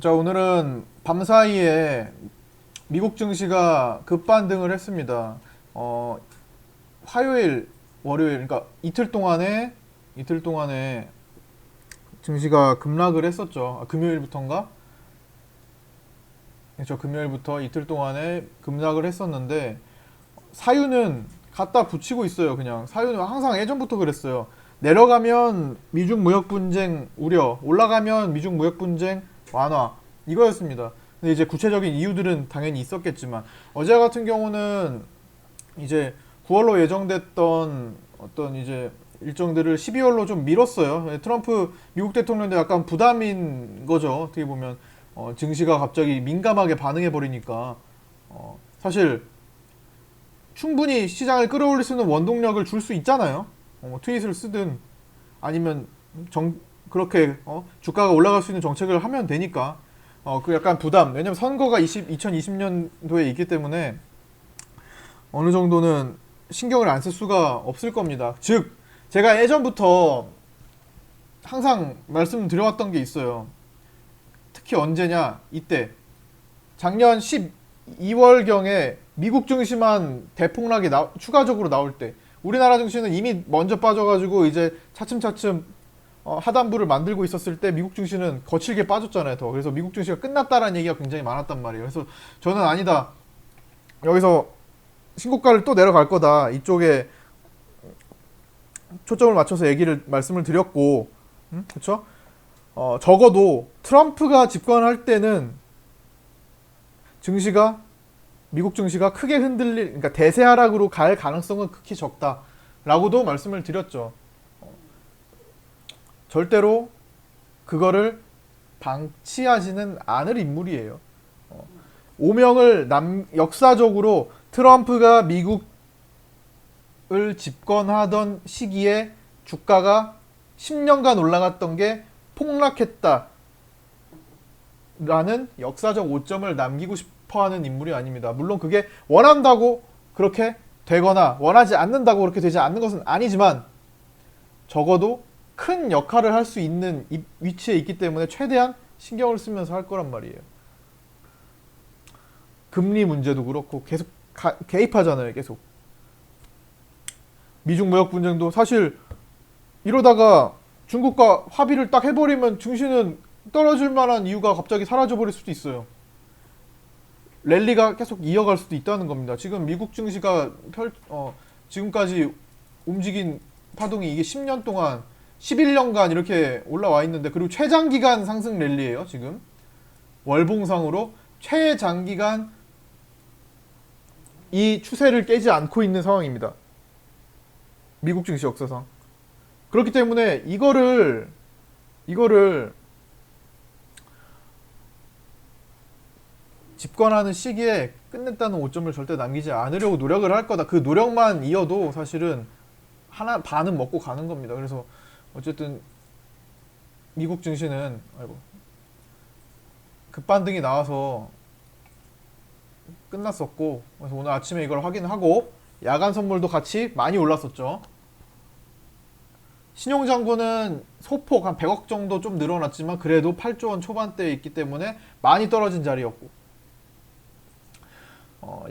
자, 오늘은 밤사이에 미국 증시가 급반등을 했습니다. 어, 화요일, 월요일, 그러니까 이틀 동안에 증시가 급락을 했었죠. 금요일부터인가? 그렇죠. 금요일부터 이틀 동안에 급락을 했었는데 사유는 갖다 붙이고 있어요. 그냥 사유는 항상 예전부터 그랬어요. 내려가면 미중 무역 분쟁 우려, 올라가면 미중 무역 분쟁 완화 이거였습니다. 근데 이제 구체적인 이유들은 당연히 있었겠지만 어제 같은 경우는 이제 9월로 예정됐던 어떤 이제 일정들을 12월로 좀 미뤘어요. 트럼프 미국 대통령도 약간 부담인 거죠. 어떻게 보면 증시가 갑자기 민감하게 반응해 버리니까 사실 충분히 시장을 끌어올릴 수 있는 원동력을 줄 수 있잖아요. 트윗을 쓰든 아니면 그렇게 주가가 올라갈 수 있는 정책을 하면 되니까 그 약간 부담. 왜냐면 선거가 2020년도에 있기 때문에 어느 정도는 신경을 안 쓸 수가 없을 겁니다. 즉 제가 예전부터 항상 말씀드려왔던 게 있어요. 특히 언제냐? 이때 작년 12월경에 미국 증시만 대폭락이 추가적으로 나올 때 우리나라 증시는 이미 먼저 빠져가지고 이제 차츰차츰 하단부를 만들고 있었을 때 미국 증시는 거칠게 빠졌잖아요. 더. 그래서 미국 증시가 끝났다라는 얘기가 굉장히 많았단 말이에요. 그래서 저는 아니다. 여기서 신고가를 또 내려갈 거다. 이쪽에 초점을 맞춰서 말씀을 드렸고, 그렇죠? 적어도 트럼프가 집권할 때는 증시가 미국 증시가 크게 그러니까 대세 하락으로 갈 가능성은 극히 적다라고도 말씀을 드렸죠. 절대로 그거를 방치하지는 않을 인물이에요. 오명을 역사적으로 트럼프가 미국을 집권하던 시기에 주가가 10년간 올라갔던 게 폭락했다라는 역사적 오점을 남기고 싶어하는 인물이 아닙니다. 물론 그게 원한다고 그렇게 되거나 원하지 않는다고 그렇게 되지 않는 것은 아니지만 적어도 큰 역할을 할 수 있는 위치에 있기 때문에 최대한 신경을 쓰면서 할 거란 말이에요. 금리 문제도 그렇고 계속 개입하잖아요. 계속. 미중 무역 분쟁도 사실 이러다가 중국과 합의를 딱 해버리면 증시는 떨어질 만한 이유가 갑자기 사라져버릴 수도 있어요. 랠리가 계속 이어갈 수도 있다는 겁니다. 지금 미국 증시가 지금까지 움직인 파동이 이게 10년 동안 11년간 이렇게 올라와 있는데 그리고 최장기간 상승 랠리예요. 지금 월봉상으로 최장기간 이 추세를 깨지 않고 있는 상황입니다. 미국 증시 역사상. 그렇기 때문에 이거를 집권하는 시기에 끝냈다는 오점을 절대 남기지 않으려고 노력을 할 거다. 그 노력만 이어도 사실은 하나 반은 먹고 가는 겁니다. 그래서 어쨌든 미국 증시는 급반등이 나와서 끝났었고 그래서 오늘 아침에 이걸 확인하고 야간 선물도 같이 많이 올랐었죠. 신용잔고는 소폭 한 100억 정도 좀 늘어났지만 그래도 8조 원 초반대에 있기 때문에 많이 떨어진 자리였고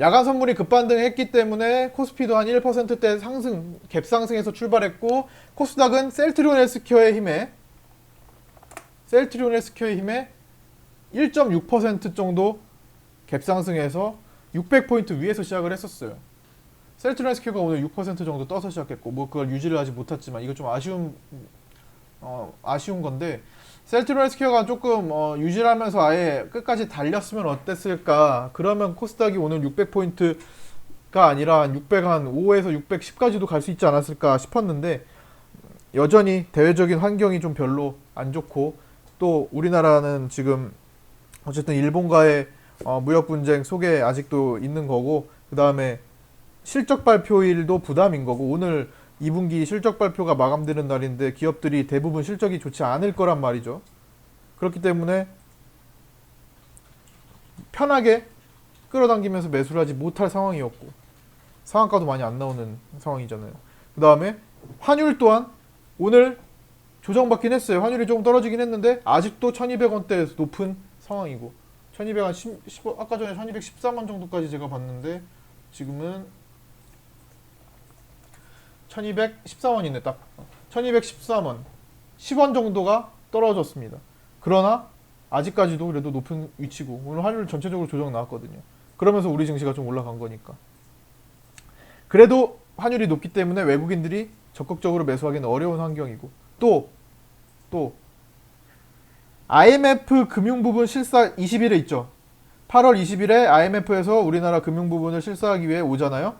야간 선물이 급반등했기 때문에 코스피도 한 1%대 상승, 갭 상승에서 출발했고 코스닥은 셀트리온 헬스케어의 힘에 1.6% 정도 갭 상승해서 600포인트 위에서 시작을 했었어요. 셀트리온 헬스케어가 오늘 6% 정도 떠서 시작했고 뭐 그걸 유지를 하지 못했지만 이거 좀 아쉬운 건데 셀트리온 헬스케어가 조금 유지를 하면서 아예 끝까지 달렸으면 어땠을까. 그러면 코스닥이 오늘 600포인트가 아니라 605에서 610까지도 갈 수 있지 않았을까 싶었는데 여전히 대외적인 환경이 좀 별로 안 좋고 또 우리나라는 지금 어쨌든 일본과의 무역 분쟁 속에 아직도 있는 거고 그 다음에 실적 발표일도 부담인 거고 오늘 2분기 실적 발표가 마감되는 날인데 기업들이 대부분 실적이 좋지 않을 거란 말이죠. 그렇기 때문에 편하게 끌어당기면서 매수를 하지 못할 상황이었고 상한가도 많이 안 나오는 상황이잖아요. 그 다음에 환율 또한 오늘 조정받긴 했어요. 환율이 조금 떨어지긴 했는데 아직도 1200원대에서 높은 상황이고 1200한 10, 아까 전에 1214만 정도까지 제가 봤는데 지금은 1214원이네 딱 1213원 10원 정도가 떨어졌습니다. 그러나 아직까지도 그래도 높은 위치고 오늘 환율 전체적으로 조정 나왔거든요. 그러면서 우리 증시가 좀 올라간 거니까. 그래도 환율이 높기 때문에 외국인들이 적극적으로 매수하기는 어려운 환경이고 또 IMF 금융 부분 실사 20일에 있죠. 8월 20일에 IMF에서 우리나라 금융 부분을 실사하기 위해 오잖아요.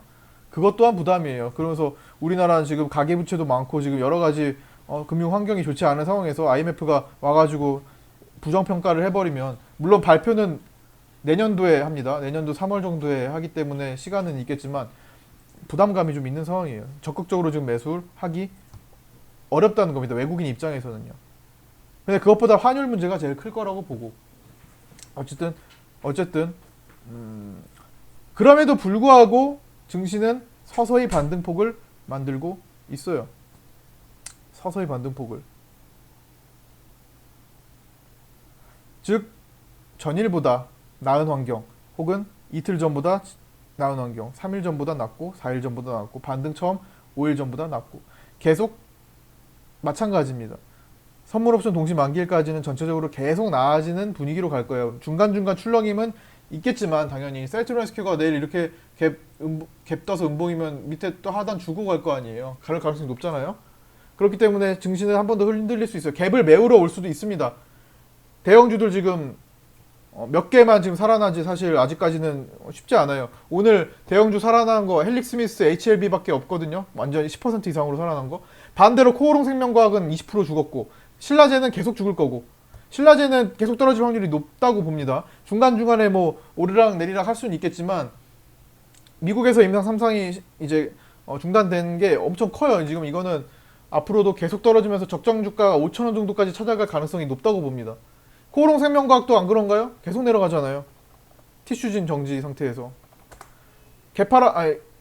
그것 또한 부담이에요. 그러면서 우리나라는 지금 가계부채도 많고 지금 여러 가지 금융 환경이 좋지 않은 상황에서 IMF가 와가지고 부정평가를 해버리면 물론 발표는 내년도에 합니다. 내년도 3월 정도에 하기 때문에 시간은 있겠지만 부담감이 좀 있는 상황이에요. 적극적으로 지금 매수를 하기 어렵다는 겁니다. 외국인 입장에서는요. 근데 그것보다 환율 문제가 제일 클 거라고 보고 어쨌든 그럼에도 불구하고 증시는 서서히 반등폭을 만들고 있어요. 서서히 반등폭을. 즉 전일보다 나은 환경 혹은 이틀 전보다 나은 환경 3일 전보다 낫고 4일 전보다 낫고 반등 처음 5일 전보다 낫고 계속 마찬가지입니다. 선물옵션 동시 만기일까지는 전체적으로 계속 나아지는 분위기로 갈 거예요. 중간중간 출렁임은 있겠지만 당연히 셀트리온SQ가 내일 이렇게 갭 떠서 음봉이면 밑에 또 하단 주고 갈 거 아니에요. 갈 가능성이 높잖아요. 그렇기 때문에 증시는 한 번 더 흔들릴 수 있어요. 갭을 메우러 올 수도 있습니다. 대형주들 지금 몇 개만 지금 살아나지 사실 아직까지는 쉽지 않아요. 오늘 대형주 살아난 거 헬릭스미스 HLB밖에 없거든요. 완전히 10% 이상으로 살아난 거. 반대로 코오롱생명과학은 20% 죽었고 신라제는 계속 죽을 거고 신라제는 계속 떨어질 확률이 높다고 봅니다. 중간중간에 뭐 오르락 내리락 할 수는 있겠지만 미국에서 임상 3상이 이제 중단된 게 엄청 커요. 지금 이거는 앞으로도 계속 떨어지면서 적정 주가가 5,000원 정도까지 찾아갈 가능성이 높다고 봅니다. 코오롱생명과학도 안 그런가요? 계속 내려가잖아요. 티슈진 정지 상태에서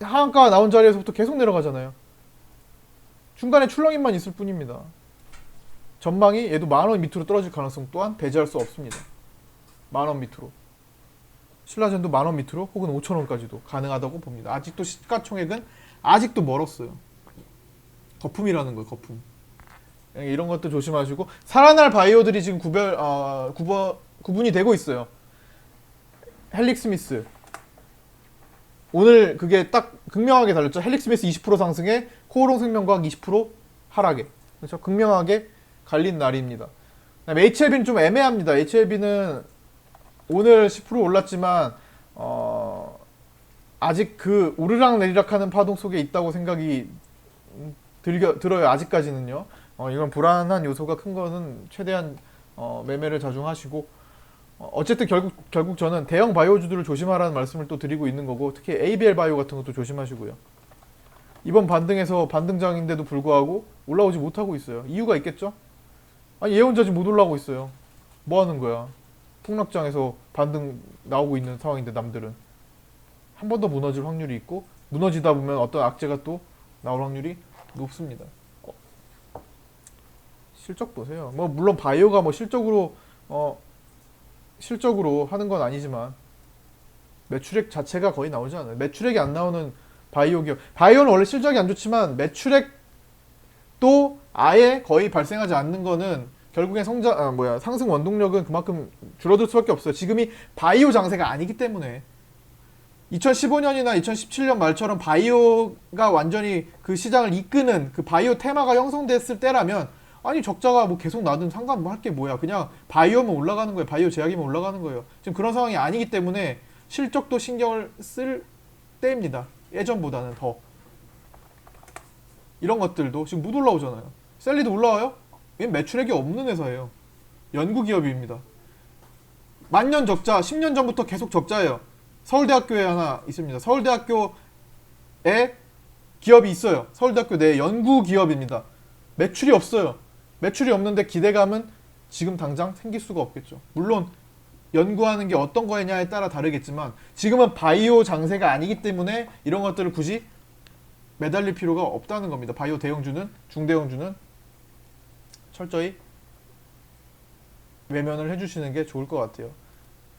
하한가가 나온 자리에서부터 계속 내려가잖아요. 중간에 출렁임만 있을 뿐입니다. 전망이 얘도 10,000원 밑으로 떨어질 가능성 또한 배제할 수 없습니다. 10,000원 밑으로. 신라젠도 10,000원 밑으로 혹은 5,000원까지도 가능하다고 봅니다. 아직도 시가총액은 아직도 멀었어요. 거품이라는 거예요. 거품. 이런 것도 조심하시고 살아날 바이오들이 지금 구분이 되고 있어요. 헬릭스미스 오늘 그게 딱 극명하게 달렸죠. 헬릭스미스 20% 상승에 코오롱생명과학 20% 하락에. 그렇죠? 극명하게 갈린 날입니다. 그다음에 HLB는 좀 애매합니다. HLB는 오늘 10% 올랐지만 아직 그 오르락 내리락하는 파동 속에 있다고 생각이 들어요. 아직까지는요. 이건 불안한 요소가 큰 거는 최대한 매매를 자중하시고 어쨌든 결국 저는 대형 바이오주들을 조심하라는 말씀을 또 드리고 있는 거고 특히 ABL 바이오 같은 것도 조심하시고요. 이번 반등에서 반등장인데도 불구하고 올라오지 못하고 있어요. 이유가 있겠죠? 아니 예언자지 못 올라오고 있어요. 뭐 하는 거야? 폭락장에서 반등 나오고 있는 상황인데 남들은 한 번 더 무너질 확률이 있고 무너지다 보면 어떤 악재가 또 나올 확률이 높습니다. 실적 보세요. 뭐 물론 바이오가 뭐 실적으로 하는 건 아니지만 매출액 자체가 거의 나오지 않아요. 매출액이 안 나오는 바이오 기업. 바이오는 원래 실적이 안 좋지만 매출액도 아예 거의 발생하지 않는 거는 결국엔 상승 원동력은 그만큼 줄어들 수밖에 없어요. 지금이 바이오 장세가 아니기 때문에 2015년이나 2017년 말처럼 바이오가 완전히 그 시장을 이끄는 그 바이오 테마가 형성됐을 때라면 아니 적자가 뭐 계속 나든 상관할 게 뭐야. 그냥 바이오면 올라가는 거예요. 바이오 제약이면 올라가는 거예요. 지금 그런 상황이 아니기 때문에 실적도 신경을 쓸 때입니다. 예전보다는 더. 이런 것들도 지금 못 올라오잖아요. 셀리도 올라와요? 얘는 매출액이 없는 회사예요. 연구기업입니다. 만년 적자, 10년 전부터 계속 적자예요. 서울대학교에 하나 있습니다. 서울대학교에 기업이 있어요. 서울대학교 내 연구기업입니다. 매출이 없어요. 매출이 없는데 기대감은 지금 당장 생길 수가 없겠죠. 물론 연구하는 게 어떤 거냐에 따라 다르겠지만 지금은 바이오 장세가 아니기 때문에 이런 것들을 굳이 매달릴 필요가 없다는 겁니다. 바이오 대형주는 중대형주는 철저히 외면을 해주시는 게 좋을 것 같아요.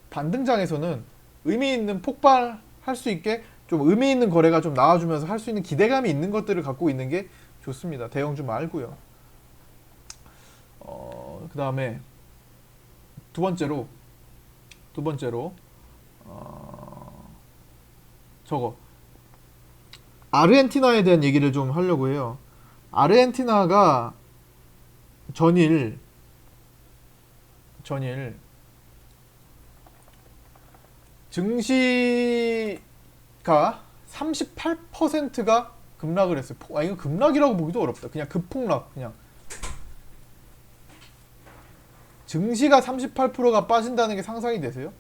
반등장에서는 의미 있는 폭발할 수 있게 좀 의미 있는 거래가 좀 나와주면서 할 수 있는 기대감이 있는 것들을 갖고 있는 게 좋습니다. 대형주 말고요. 그 다음에 두 번째로 저거 아르헨티나에 대한 얘기를 좀 하려고 해요. 아르헨티나가 전일 증시가 38%가 급락을 했어요. 이거 급락이라고 보기도 어렵다. 그냥 급폭락. 그냥 증시가 38%가 빠진다는 게 상상이 되세요?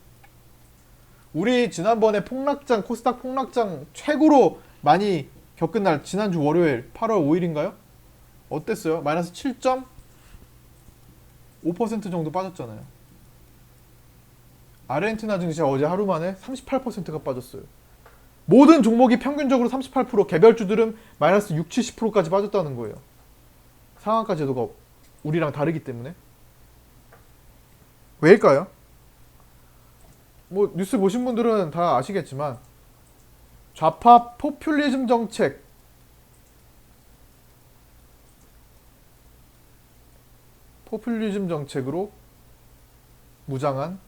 우리 지난번에 폭락장, 코스닥 폭락장 최고로 많이 겪은 날 지난주 월요일 8월 5일인가요? 어땠어요? 마이너스 7.5% 정도 빠졌잖아요. 아르헨티나 증시가 어제 하루 만에 38%가 빠졌어요. 모든 종목이 평균적으로 38%, 개별주들은 마이너스 6, 70%까지 빠졌다는 거예요. 상한가 제도가 우리랑 다르기 때문에. 왜일까요? 뭐 뉴스 보신 분들은 다 아시겠지만 좌파 포퓰리즘 정책으로 무장한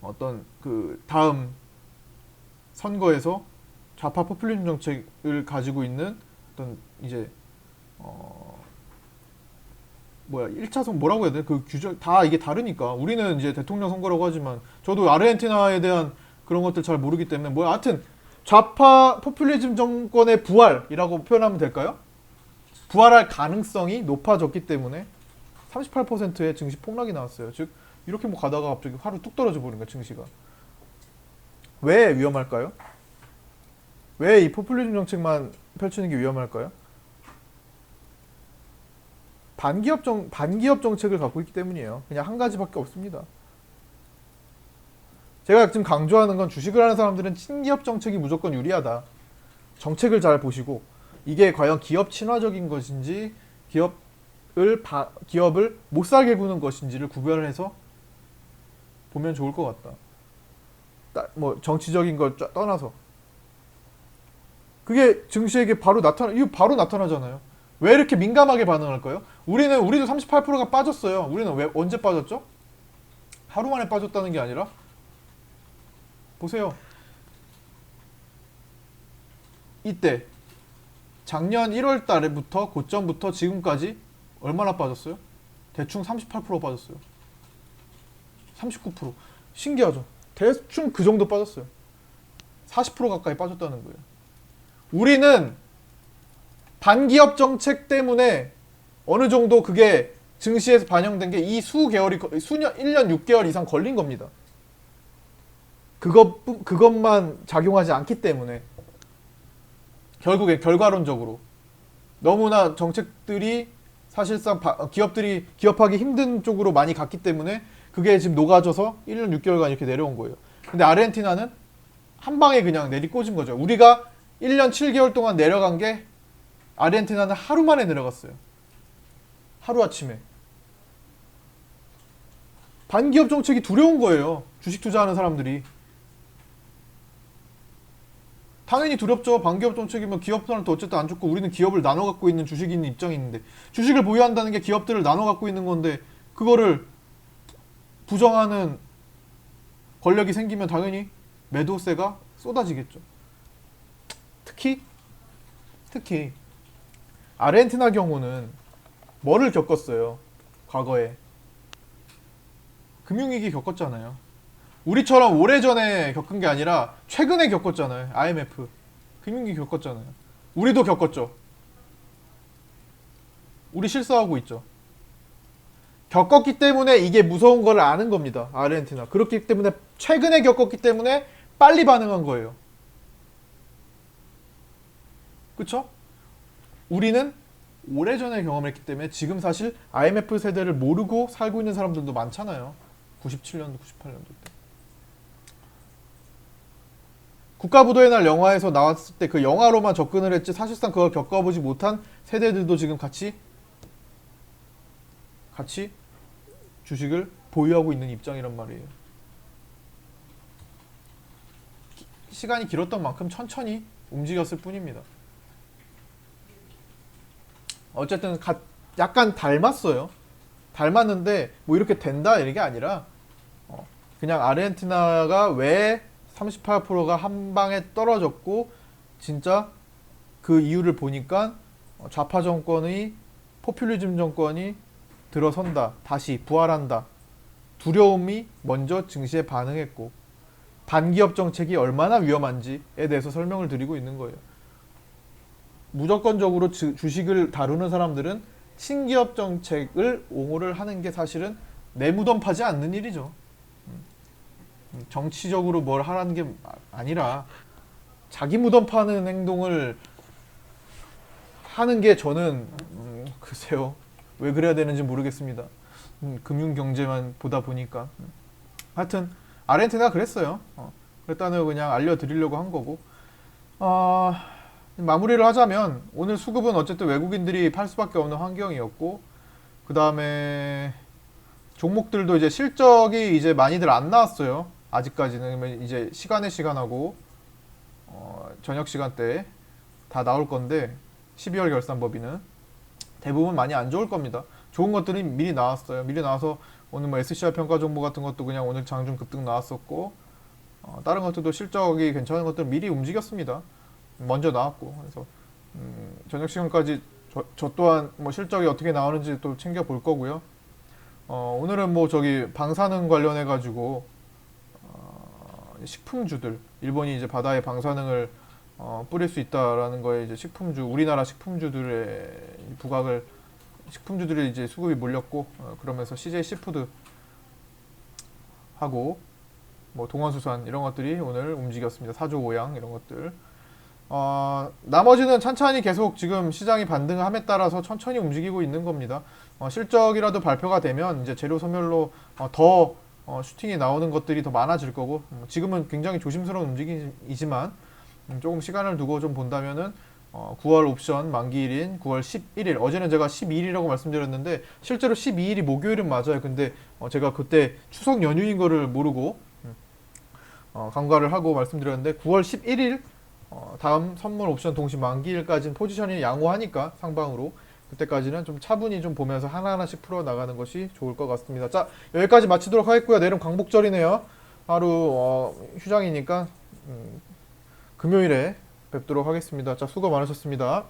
어떤 그 다음 선거에서 좌파 포퓰리즘 정책을 가지고 있는 어떤 이제 1차선 뭐라고 해야 돼? 그 규정 다 이게 다르니까 우리는 이제 대통령 선거라고 하지만 저도 아르헨티나에 대한 그런 것들 잘 모르기 때문에 하여튼 좌파 포퓰리즘 정권의 부활이라고 표현하면 될까요? 부활할 가능성이 높아졌기 때문에 38%의 증시 폭락이 나왔어요. 즉 이렇게 가다가 갑자기 하루 뚝 떨어져 버린 거야, 증시가. 왜 위험할까요? 왜 이 포퓰리즘 정책만 펼치는 게 위험할까요? 반기업 정책을 갖고 있기 때문이에요. 그냥 한 가지밖에 없습니다. 제가 지금 강조하는 건 주식을 하는 사람들은 친기업 정책이 무조건 유리하다. 정책을 잘 보시고 이게 과연 기업 친화적인 것인지 기업을 못 살게 구는 것인지를 구별을 해서 보면 좋을 것 같다. 정치적인 걸 떠나서 그게 증시에게 이거 바로 나타나잖아요. 왜 이렇게 민감하게 반응할까요? 우리도 38%가 빠졌어요. 우리는 언제 빠졌죠? 하루 만에 빠졌다는 게 아니라 보세요. 이때 작년 1월 달부터 고점부터 지금까지 얼마나 빠졌어요? 대충 38% 빠졌어요. 39%. 신기하죠? 대충 그 정도 빠졌어요. 40% 가까이 빠졌다는 거예요. 우리는 반기업 정책 때문에 어느 정도 그게 증시에서 반영된 게 이 1년 6개월 이상 걸린 겁니다. 그것만 작용하지 않기 때문에 결국에 결과론적으로 너무나 정책들이 사실상 기업들이 기업하기 힘든 쪽으로 많이 갔기 때문에 그게 지금 녹아져서 1년 6개월간 이렇게 내려온 거예요. 근데 아르헨티나는 한 방에 그냥 내리꽂은 거죠. 우리가 1년 7개월 동안 내려간 게 아르헨티나는 하루 만에 내려갔어요. 하루아침에. 반기업 정책이 두려운 거예요. 주식 투자하는 사람들이. 당연히 두렵죠. 반기업 정책이면 기업들한테 어쨌든 안 좋고 우리는 기업을 나눠 갖고 있는 주식이 있는 입장이 있는데 주식을 보유한다는 게 기업들을 나눠 갖고 있는 건데 그거를 부정하는 권력이 생기면 당연히 매도세가 쏟아지겠죠. 특히 아르헨티나 경우는 뭐를 겪었어요? 과거에 금융위기 겪었잖아요. 우리처럼 오래전에 겪은 게 아니라 최근에 겪었잖아요. IMF 금융위기 겪었잖아요. 우리도 겪었죠. 우리 실수하고 있죠. 겪었기 때문에 이게 무서운 걸 아는 겁니다. 아르헨티나. 그렇기 때문에 최근에 겪었기 때문에 빨리 반응한 거예요. 그쵸? 우리는 오래전에 경험했기 때문에 지금 사실 IMF 세대를 모르고 살고 있는 사람들도 많잖아요. 97년도, 98년도 때. 국가부도의 날 영화에서 나왔을 때 그 영화로만 접근을 했지 사실상 그걸 겪어보지 못한 세대들도 지금 같이 주식을 보유하고 있는 입장이란 말이에요. 시간이 길었던 만큼 천천히 움직였을 뿐입니다. 어쨌든 약간 닮았어요. 닮았는데 뭐 이렇게 된다 이게 아니라 그냥 아르헨티나가 왜 38%가 한 방에 떨어졌고 진짜 그 이유를 보니까 좌파 정권의 포퓰리즘 정권이 들어선다. 다시 부활한다. 두려움이 먼저 증시에 반응했고 반기업 정책이 얼마나 위험한지에 대해서 설명을 드리고 있는 거예요. 무조건적으로 주식을 다루는 사람들은 친기업 정책을 옹호를 하는 게 사실은 내무덤파지 않는 일이죠. 정치적으로 뭘 하라는 게 아니라 자기 무덤 파는 행동을 하는 게 저는 글쎄요. 왜 그래야 되는지 모르겠습니다. 금융 경제만 보다 보니까. 하여튼 아르헨티나가 그랬어요. 그랬다는 그냥 알려드리려고 한 거고. 마무리를 하자면 오늘 수급은 어쨌든 외국인들이 팔 수밖에 없는 환경이었고 그 다음에 종목들도 이제 실적이 이제 많이들 안 나왔어요. 아직까지는 이제 시간하고 저녁 시간대에 다 나올 건데 12월 결산 법인은 대부분 많이 안 좋을 겁니다. 좋은 것들이 미리 나왔어요. 미리 나와서 오늘 뭐 SCR 평가 정보 같은 것도 그냥 오늘 장중 급등 나왔었고 다른 것들도 실적이 괜찮은 것들은 미리 움직였습니다. 먼저 나왔고 그래서 저녁 시간까지 저 또한 뭐 실적이 어떻게 나오는지 또 챙겨 볼 거고요. 오늘은 뭐 저기 방사능 관련해 가지고 식품주들 일본이 이제 바다에 방사능을 뿌릴 수 있다라는 거에 이제 식품주 우리나라 식품주들의 부각을 식품주들이 이제 수급이 몰렸고 그러면서 CJ 시푸드 하고 뭐 동원수산 이런 것들이 오늘 움직였습니다. 사조 오양 이런 것들. 나머지는 찬찬히 계속 지금 시장이 반등함에 따라서 천천히 움직이고 있는 겁니다. 실적이라도 발표가 되면 이제 재료 소멸로 더 슈팅이 나오는 것들이 더 많아질 거고 지금은 굉장히 조심스러운 움직임이지만 조금 시간을 두고 좀 본다면은 9월 옵션 만기일인 9월 11일 어제는 제가 12일이라고 말씀드렸는데 실제로 12일이 목요일은 맞아요. 근데 제가 그때 추석 연휴인 거를 모르고 간과를 하고 말씀드렸는데 9월 11일 다음 선물 옵션 동시 만기일까지는 포지션이 양호하니까 상방으로 그때까지는 좀 차분히 좀 보면서 하나하나씩 풀어 나가는 것이 좋을 것 같습니다. 자, 여기까지 마치도록 하겠고요. 내일은 광복절이네요. 하루 휴장이니까 금요일에 뵙도록 하겠습니다. 자, 수고 많으셨습니다.